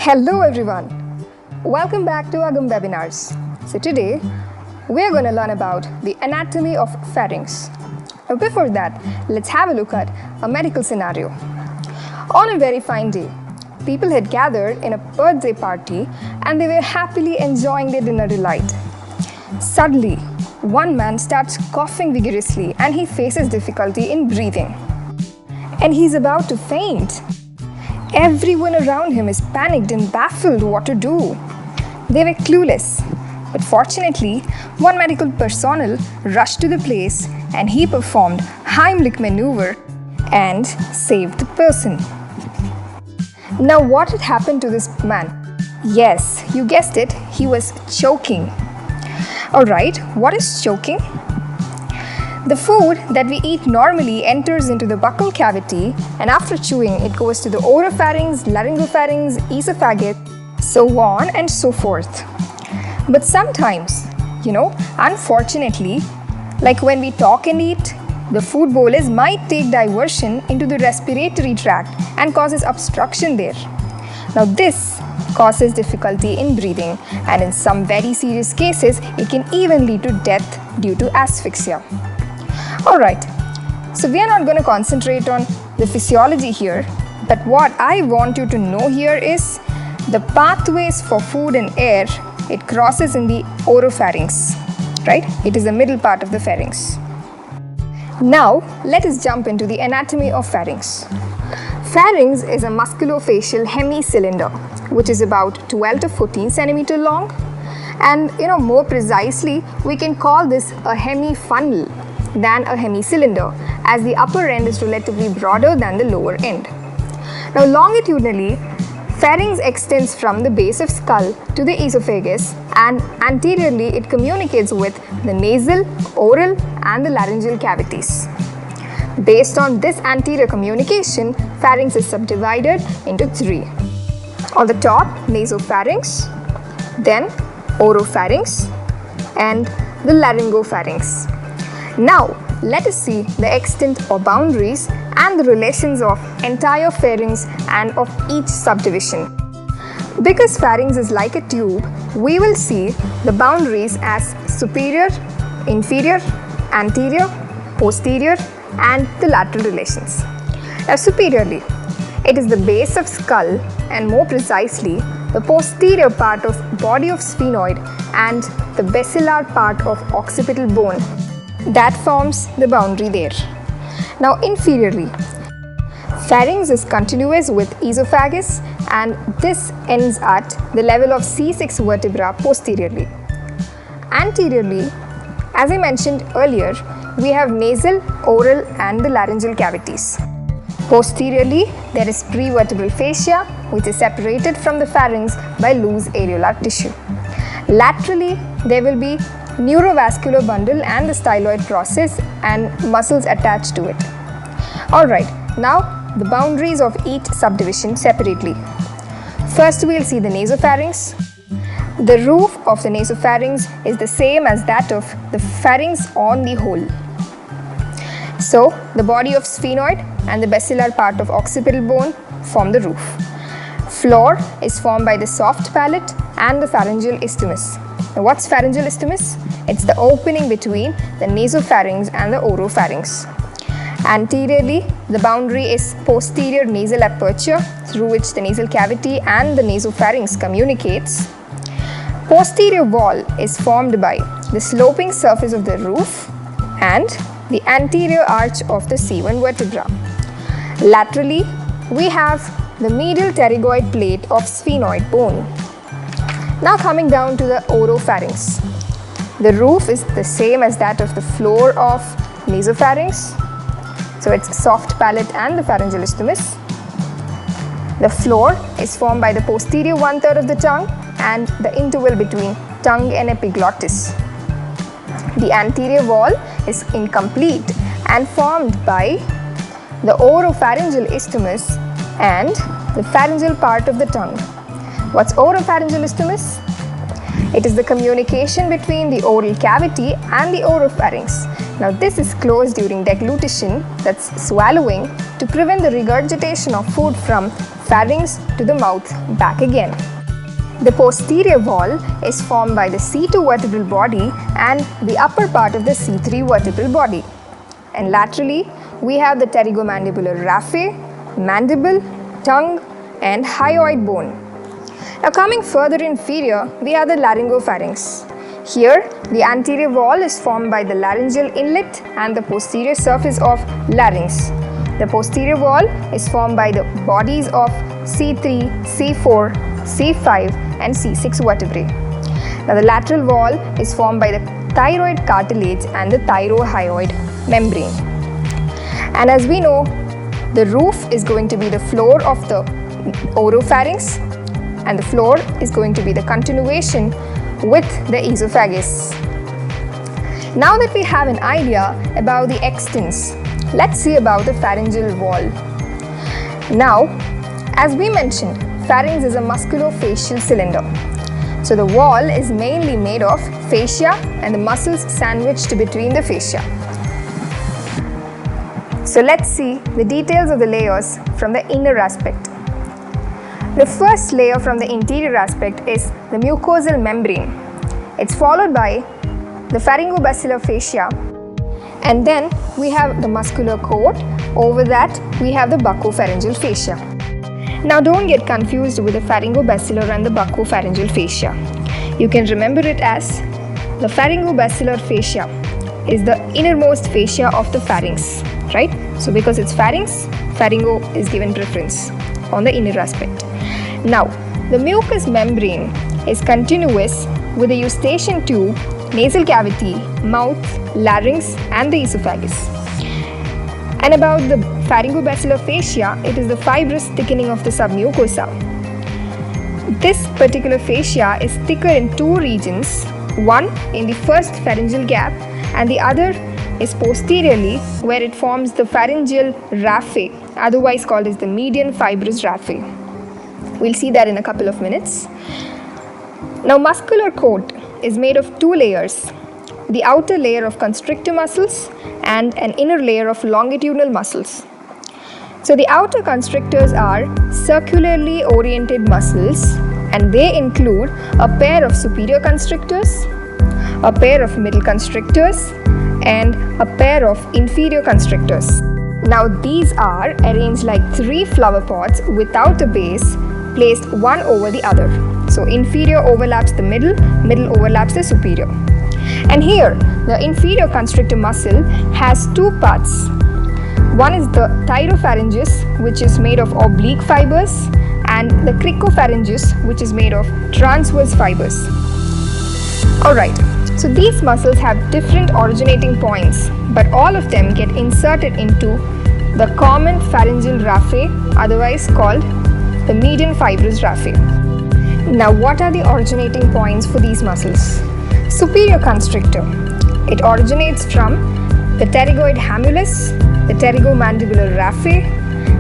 Hello everyone, welcome back to Agam Webinars. So today we are going to learn about the anatomy of pharynx. But before that, let's have a look at a medical scenario. On a very fine day, people had gathered in a birthday party and they were happily enjoying their dinner delight. Suddenly, one man starts coughing vigorously and he faces difficulty in breathing. And he's about to faint. Everyone around him is panicked and baffled what to do. They were clueless. But fortunately, one medical personnel rushed to the place and he performed Heimlich maneuver and saved the person. Now what had happened to this man? Yes, you guessed it, he was choking. Alright, what is choking? The food that we eat normally enters into the buccal cavity and after chewing it goes to the oropharynx, laryngopharynx, esophagus, so on and so forth. But sometimes, unfortunately, like when we talk and eat, the food bolus might take diversion into the respiratory tract and causes obstruction there. Now this causes difficulty in breathing and in some very serious cases it can even lead to death due to asphyxia. Alright, so we are not going to concentrate on the physiology here, but what I want you to know here is the pathways for food and air, it crosses in the oropharynx, right? It is the middle part of the pharynx. Now, let us jump into the anatomy of pharynx. Pharynx is a musculofacial hemicylinder, which is about 12 to 14 centimeter long. And more precisely, we can call this a hemifunnel than a hemicylinder, as the upper end is relatively broader than the lower end. Now longitudinally, pharynx extends from the base of skull to the esophagus and anteriorly it communicates with the nasal, oral and the laryngeal cavities. Based on this anterior communication, pharynx is subdivided into three. On the top, nasopharynx, then oropharynx and the laryngopharynx. Now, let us see the extent or boundaries and the relations of entire pharynx and of each subdivision. Because pharynx is like a tube, we will see the boundaries as superior, inferior, anterior, posterior and the lateral relations. Now, superiorly, it is the base of skull and more precisely the posterior part of body of sphenoid and the basilar part of occipital bone. That forms the boundary there. Now inferiorly, pharynx is continuous with esophagus and this ends at the level of C6 vertebra posteriorly. Anteriorly, as I mentioned earlier, we have nasal, oral and the laryngeal cavities. Posteriorly, there is prevertebral fascia which is separated from the pharynx by loose areolar tissue. Laterally, there will be neurovascular bundle and the styloid process and muscles attached to it. Alright, now the boundaries of each subdivision separately. First we will see the nasopharynx. The roof of the nasopharynx is the same as that of the pharynx on the whole. So the body of sphenoid and the basilar part of occipital bone form the roof. Floor is formed by the soft palate and the pharyngeal isthmus. Now what's pharyngeal isthmus? It's the opening between the nasopharynx and the oropharynx. Anteriorly, the boundary is posterior nasal aperture through which the nasal cavity and the nasopharynx communicates. Posterior wall is formed by the sloping surface of the roof and the anterior arch of the C1 vertebra. Laterally, we have the medial pterygoid plate of sphenoid bone. Now coming down to the oropharynx. The roof is the same as that of the floor of nasopharynx. So it's soft palate and the pharyngeal isthmus. The floor is formed by the posterior 1/3 of the tongue and the interval between tongue and epiglottis. The anterior wall is incomplete and formed by the oropharyngeal isthmus and the pharyngeal part of the tongue. What's oropharyngeal isthmus? It is the communication between the oral cavity and the oropharynx. Now this is closed during deglutition, that's swallowing, to prevent the regurgitation of food from pharynx to the mouth back again. The posterior wall is formed by the C2 vertebral body and the upper part of the C3 vertebral body. And laterally, we have the pterygomandibular raphe, mandible, tongue, and hyoid bone. Now coming further inferior, we have the laryngopharynx. Here, the anterior wall is formed by the laryngeal inlet and the posterior surface of larynx. The posterior wall is formed by the bodies of C3, C4, C5 and C6 vertebrae. Now the lateral wall is formed by the thyroid cartilage and the thyrohyoid membrane. And as we know, the roof is going to be the floor of the oropharynx and the floor is going to be the continuation with the esophagus. Now that we have an idea about the extents, let's see about the pharyngeal wall. Now, as we mentioned, pharynx is a musculofacial cylinder. So the wall is mainly made of fascia and the muscles sandwiched between the fascia. So let's see the details of the layers from the inner aspect. The first layer from the interior aspect is the mucosal membrane. It's followed by the pharyngobasilar fascia, and then we have the muscular coat. Over that, we have the buccopharyngeal fascia. Now don't get confused with the pharyngobasilar and the buccopharyngeal fascia. You can remember it as the pharyngobasilar fascia is the innermost fascia of the pharynx, right? So because it's pharynx, pharyngo is given preference on the inner aspect. Now, the mucous membrane is continuous with the eustachian tube, nasal cavity, mouth, larynx and the esophagus. And about the pharyngobasilar fascia, it is the fibrous thickening of the submucosa. This particular fascia is thicker in two regions, one in the first pharyngeal gap and the other is posteriorly where it forms the pharyngeal raphe, otherwise called as the median fibrous raphe. We'll see that in a couple of minutes. Now, muscular coat is made of two layers, the outer layer of constrictor muscles and an inner layer of longitudinal muscles. So the outer constrictors are circularly oriented muscles and they include a pair of superior constrictors, a pair of middle constrictors and a pair of inferior constrictors. Now these are arranged like three flower pods without a base, placed one over the other. So inferior overlaps the middle, middle overlaps the superior. And here the inferior constrictor muscle has two parts. One is the thyropharyngeus, which is made of oblique fibers, and the cricopharyngeus, which is made of transverse fibers. Alright, so these muscles have different originating points, but all of them get inserted into the common pharyngeal raphe, otherwise called the median fibrous raphe. Now, what are the originating points for these muscles? Superior constrictor. It originates from the pterygoid hamulus, the pterygomandibular raphe,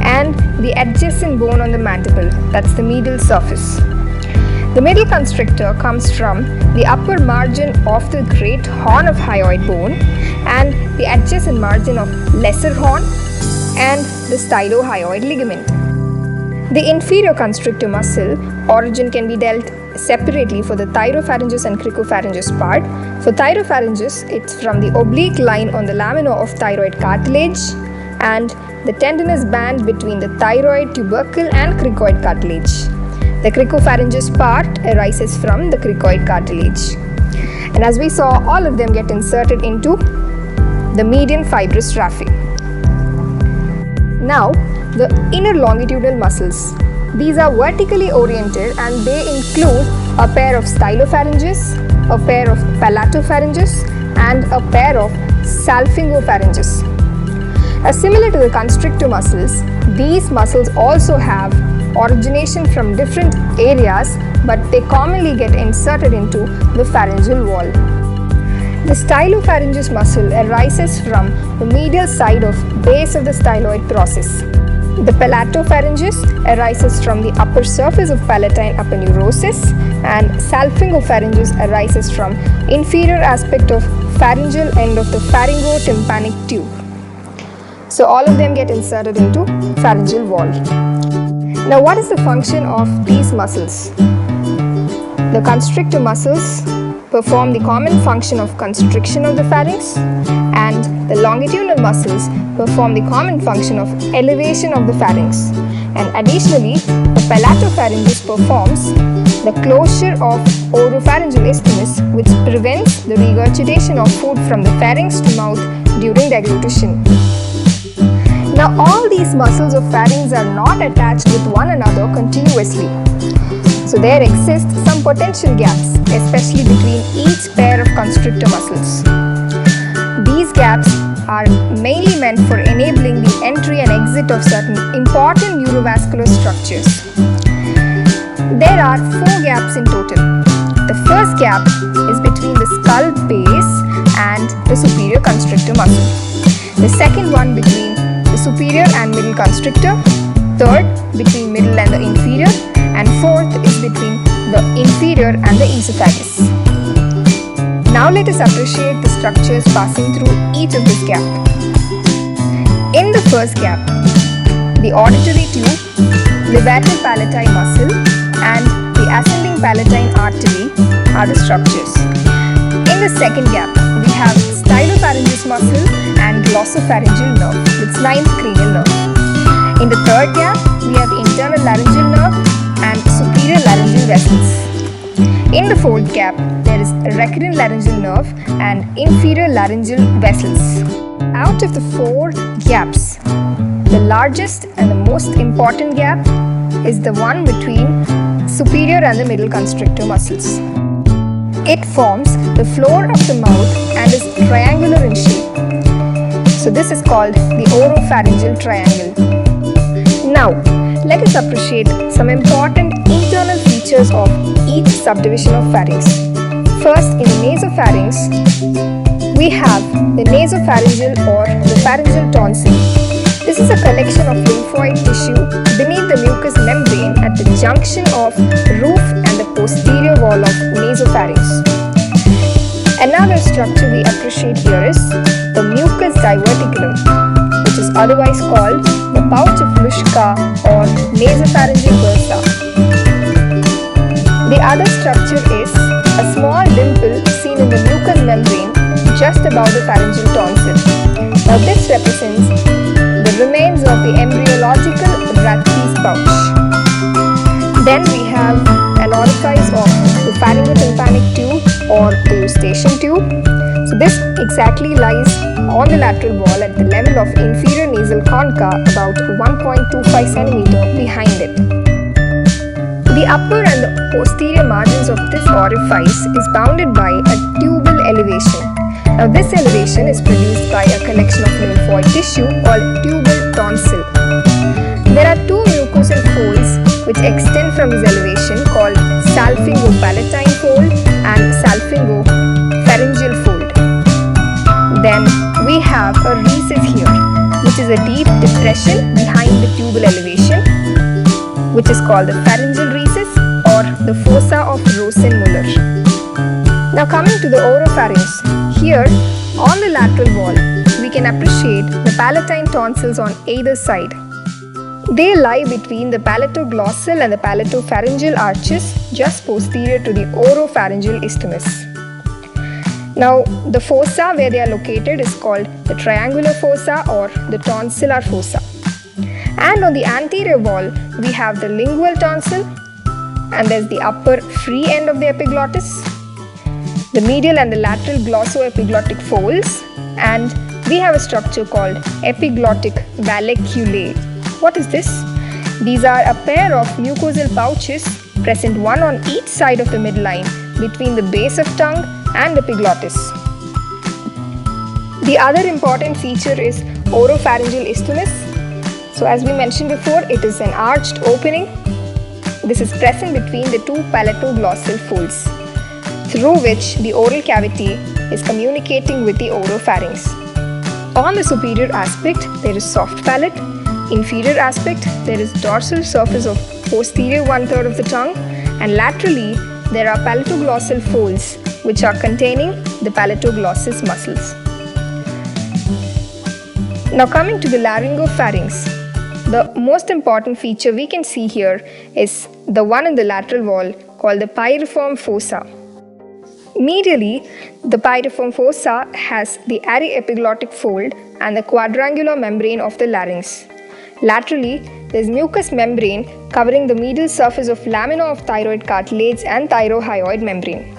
and the adjacent bone on the mandible, that's the medial surface. The middle constrictor comes from the upper margin of the great horn of hyoid bone and the adjacent margin of lesser horn and the stylohyoid ligament. The inferior constrictor muscle origin can be dealt separately for the thyropharyngeus and cricopharyngeus part. For thyropharyngeus, it's from the oblique line on the lamina of thyroid cartilage and the tendinous band between the thyroid tubercle and cricoid cartilage. The cricopharyngeus part arises from the cricoid cartilage. And as we saw, all of them get inserted into the median fibrous raphe. Now, the inner longitudinal muscles. These are vertically oriented and they include a pair of stylopharyngeus, a pair of palatopharyngeus and a pair of salpingopharyngeus. Similar to the constrictor muscles, these muscles also have origination from different areas, but they commonly get inserted into the pharyngeal wall. The stylopharyngeus muscle arises from the medial side of base of the styloid process. The palatopharyngeus arises from the upper surface of palatine aponeurosis, and salpingopharyngeus arises from inferior aspect of pharyngeal end of the pharyngotympanic tube. So all of them get inserted into pharyngeal wall. Now, what is the function of these muscles? The constrictor muscles perform the common function of constriction of the pharynx, and the longitudinal muscles perform the common function of elevation of the pharynx. And additionally, the palatopharyngeus performs the closure of oropharyngeal isthmus, which prevents the regurgitation of food from the pharynx to mouth during deglutition. Now, all these muscles of pharynx are not attached with one another continuously. So, there exist some potential gaps, especially between each pair of constrictor muscles. These gaps are mainly meant for enabling the entry and exit of certain important neurovascular structures. There are 4 gaps in total. The first gap is between the skull base and the superior constrictor muscle. The second one between the superior and middle constrictor. Third, between middle and the inferior. And fourth is between the inferior and the esophagus. Now let us appreciate the structures passing through each of this gap. In the first gap, the auditory tube, levator palatine muscle, and the ascending palatine artery are the structures. In the second gap, we have stylopharyngeus muscle and glossopharyngeal nerve, its 9th cranial nerve. In the third gap, we have internal laryngeal nerve and superior laryngeal vessels. In the fourth gap, there is recurrent laryngeal nerve and inferior laryngeal vessels. Out of the 4 gaps, the largest and the most important gap is the one between superior and the middle constrictor muscles. It forms the floor of the mouth and is triangular in shape. So this is called the oropharyngeal triangle. Now, let us appreciate some important internal features of each subdivision of pharynx. First, in the nasopharynx, we have the nasopharyngeal or the pharyngeal tonsil. This is a collection of lymphoid tissue beneath the mucous membrane at the junction of roof and the posterior wall of nasopharynx. Another structure we appreciate here is the mucus diverticulum, which is otherwise called the pouch of Luschka or nasopharyngeal bursa. The other structure is a small dimple seen in the mucous membrane just above the pharyngeal tonsil. Now this represents the remains of the embryological Rathke's pouch. Then we have an orifice of the pharyngotympanic tube or the eustachian tube. So this exactly lies on the lateral wall at the level of inferior nasal concha about 1.25 cm behind it. The upper and the posterior margins of this orifice is bounded by a tubal elevation. Now this elevation is produced by a collection of lymphoid tissue called tubal tonsil. There are 2 mucosal folds which extend from this elevation called salpingo-palatine fold and salpingo-pharyngeal fold. Then we have a recess here, which is a deep depression behind the tubal elevation, which is called the pharyngeal recess or the fossa of Rosen-Muller. Now coming to the oropharynx, here on the lateral wall, we can appreciate the palatine tonsils on either side. They lie between the palatoglossal and the palatopharyngeal arches just posterior to the oropharyngeal isthmus. Now, the fossa where they are located is called the triangular fossa or the tonsillar fossa. And on the anterior wall, we have the lingual tonsil, and there's the upper free end of the epiglottis, the medial and the lateral glossoepiglottic folds, and we have a structure called epiglottic valleculae. What is this? These are a pair of mucosal pouches present one on each side of the midline between the base of tongue and epiglottis. The other important feature is oropharyngeal isthmus. So as we mentioned before, it is an arched opening. This is present between the 2 palatoglossal folds, through which the oral cavity is communicating with the oropharynx. On the superior aspect, there is soft palate. Inferior aspect, there is dorsal surface of posterior 1/3 of the tongue, and laterally there are palatoglossal folds which are containing the palatoglossus muscles. Now coming to the laryngopharynx. the most important feature we can see here is the one in the lateral wall called the pyriform fossa. Medially, the pyriform fossa has the aryepiglottic fold and the quadrangular membrane of the larynx. Laterally, there is mucous membrane covering the medial surface of lamina of thyroid cartilage and thyrohyoid membrane.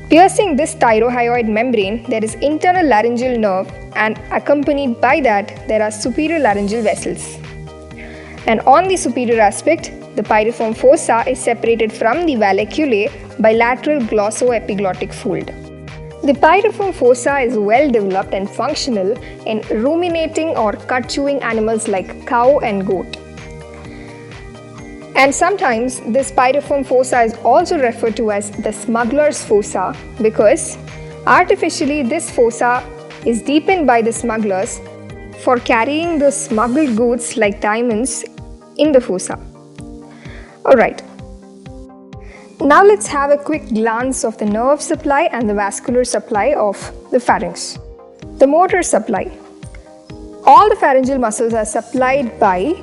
Piercing this thyrohyoid membrane, there is internal laryngeal nerve, and accompanied by that, there are superior laryngeal vessels. And on the superior aspect, the pyriform fossa is separated from the valleculae by lateral glossoepiglottic fold. The pyriform fossa is well developed and functional in ruminating or cut-chewing animals like cow and goat. And sometimes this pyriform fossa is also referred to as the smuggler's fossa because artificially this fossa is deepened by the smugglers for carrying the smuggled goods like diamonds in the fossa. Alright, now let's have a quick glance of the nerve supply and the vascular supply of the pharynx. The motor supply. All the pharyngeal muscles are supplied by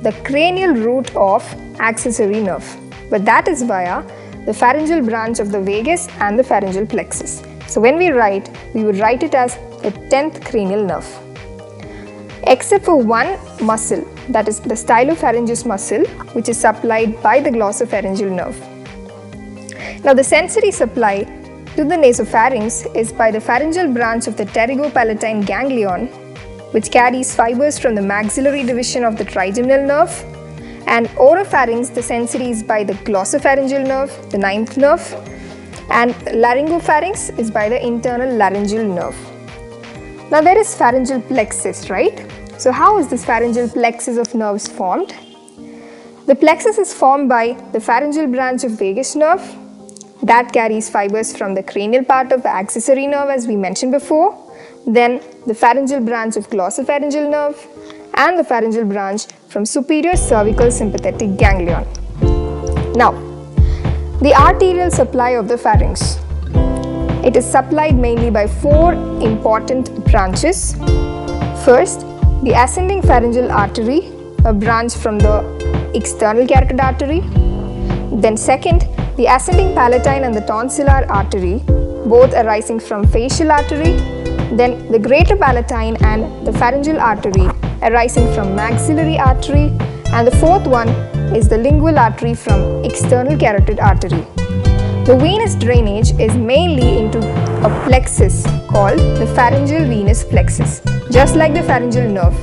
the cranial root of accessory nerve, but that is via the pharyngeal branch of the vagus and the pharyngeal plexus. So when we would write it as the 10th cranial nerve. Except for one muscle, that is the stylopharyngeus muscle, which is supplied by the glossopharyngeal nerve. Now the sensory supply to the nasopharynx is by the pharyngeal branch of the pterygopalatine ganglion, which carries fibers from the maxillary division of the trigeminal nerve, and oropharynx, the sensory is by the glossopharyngeal nerve, the 9th nerve, and laryngopharynx is by the internal laryngeal nerve. Now there is pharyngeal plexus, right? So how is this pharyngeal plexus of nerves formed? The plexus is formed by the pharyngeal branch of vagus nerve that carries fibers from the cranial part of the accessory nerve as we mentioned before, then the pharyngeal branch of glossopharyngeal nerve and the pharyngeal branch from superior cervical sympathetic ganglion. Now, the arterial supply of the pharynx. It is supplied mainly by four important branches. First, the ascending pharyngeal artery, a branch from the external carotid artery. Then second, the ascending palatine and the tonsillar artery, both arising from facial artery. Then the greater palatine and the pharyngeal artery arising from maxillary artery. And the fourth one is the lingual artery from external carotid artery. The venous drainage is mainly into a plexus called the pharyngeal venous plexus, just like the pharyngeal nerve.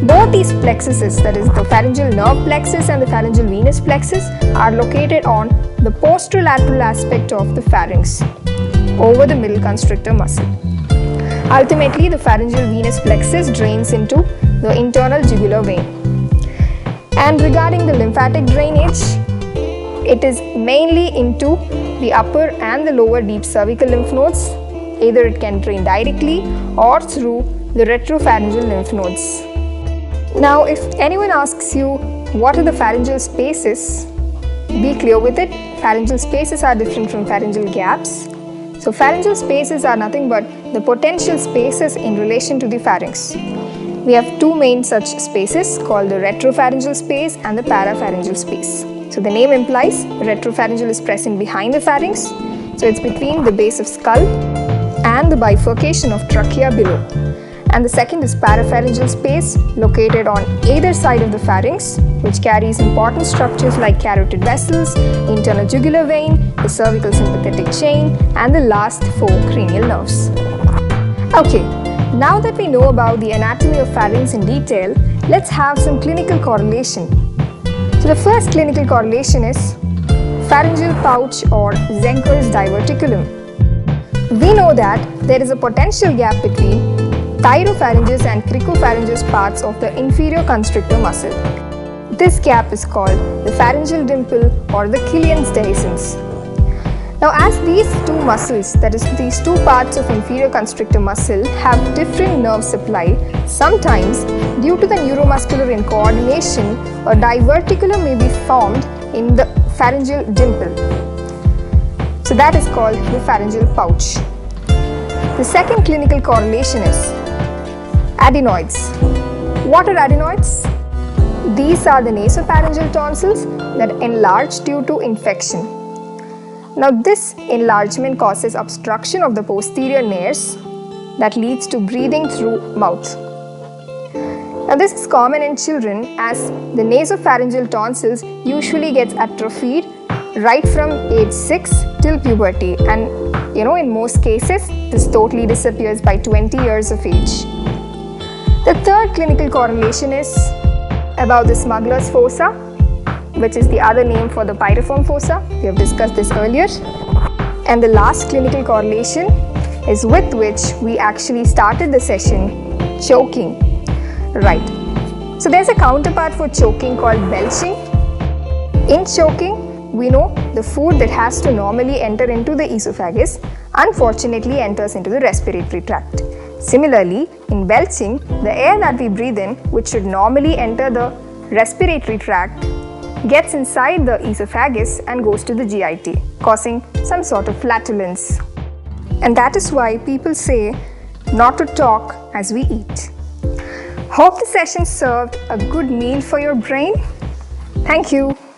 Both these plexuses, that is the pharyngeal nerve plexus and the pharyngeal venous plexus, are located on the posterolateral aspect of the pharynx over the middle constrictor muscle. Ultimately, the pharyngeal venous plexus drains into the internal jugular vein. And regarding the lymphatic drainage, it is mainly into the upper and the lower deep cervical lymph nodes. Either it can drain directly or through the retropharyngeal lymph nodes. Now, if anyone asks you what are the pharyngeal spaces, be clear with it. Pharyngeal spaces are different from pharyngeal gaps. So pharyngeal spaces are nothing but the potential spaces in relation to the pharynx. We have two main such spaces called the retropharyngeal space and the parapharyngeal space. So the name implies retropharyngeal is present behind the pharynx. So it's between the base of skull and the bifurcation of trachea below. And the second is parapharyngeal space located on either side of the pharynx, which carries important structures like carotid vessels, internal jugular vein, the cervical sympathetic chain, and the last four cranial nerves. Okay, now that we know about the anatomy of pharynx in detail, let's have some clinical correlation. So the first clinical correlation is pharyngeal pouch or Zenker's diverticulum. We know that there is a potential gap between thyropharyngeus and cricopharyngeus parts of the inferior constrictor muscle. This gap is called the pharyngeal dimple or the Killian's dehiscence. Now, as these two muscles, that is these two parts of inferior constrictor muscle, have different nerve supply, sometimes due to the neuromuscular incoordination, a diverticulum may be formed in the pharyngeal dimple. So that is called the pharyngeal pouch. The second clinical correlation is adenoids. What are adenoids? These are the nasopharyngeal tonsils that enlarge due to infection. Now this enlargement causes obstruction of the posterior nares that leads to breathing through mouth. Now this is common in children as the nasopharyngeal tonsils usually gets atrophied right from age 6 till puberty, and in most cases this totally disappears by 20 years of age. The third clinical correlation is about the smuggler's fossa, which is the other name for the pyriform fossa. We have discussed this earlier. And the last clinical correlation is with which we actually started the session, choking. Right. So there's a counterpart for choking called belching. In choking, we know the food that has to normally enter into the esophagus unfortunately enters into the respiratory tract. Similarly, in belching, the air that we breathe in, which should normally enter the respiratory tract, gets inside the esophagus and goes to the GIT, causing some sort of flatulence. And that is why people say not to talk as we eat. Hope the session served a good meal for your brain. Thank you.